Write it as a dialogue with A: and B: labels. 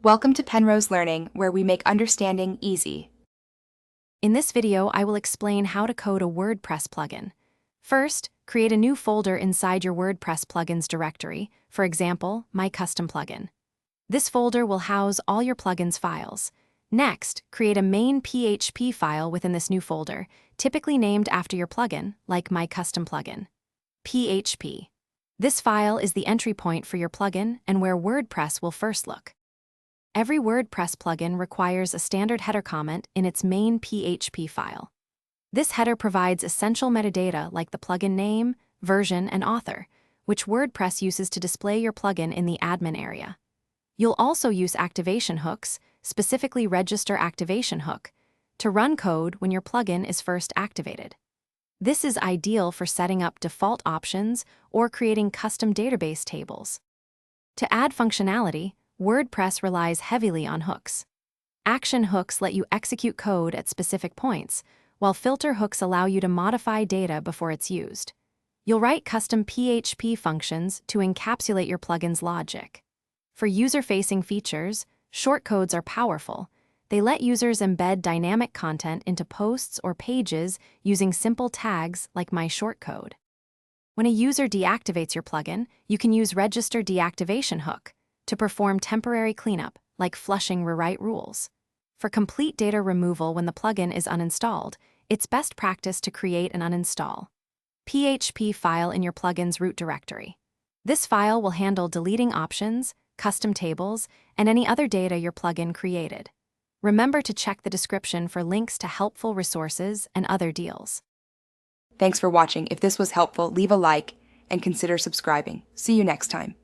A: Welcome to Penrose Learning, where we make understanding easy.
B: In this video, I will explain how to code a WordPress plugin. First, create a new folder inside your WordPress plugins directory, for example, My Custom Plugin. This folder will house all your plugins files. Next, create a main PHP file within this new folder, typically named after your plugin, like My Custom Plugin. PHP. This file is the entry point for your plugin and where WordPress will first look. Every WordPress plugin requires a standard header comment in its main PHP file. This header provides essential metadata like the plugin name, version, and author, which WordPress uses to display your plugin in the admin area. You'll also use activation hooks, specifically Register Activation Hook, to run code when your plugin is first activated. This is ideal for setting up default options or creating custom database tables. To add functionality, WordPress relies heavily on hooks. Action hooks let you execute code at specific points, while filter hooks allow you to modify data before it's used. You'll write custom PHP functions to encapsulate your plugin's logic. For user-facing features, shortcodes are powerful. They let users embed dynamic content into posts or pages using simple tags like My Shortcode. When a user deactivates your plugin, you can use Register Deactivation Hook to perform temporary cleanup, like flushing rewrite rules. For complete data removal when the plugin is uninstalled, it's best practice to create and uninstall PHP file in your plugin's root directory. This file will handle deleting options, custom tables, and any other data your plugin created. Remember to check the description for links to helpful resources and other deals.
A: Thanks for watching. If this was helpful, leave a like and consider subscribing. See you next time.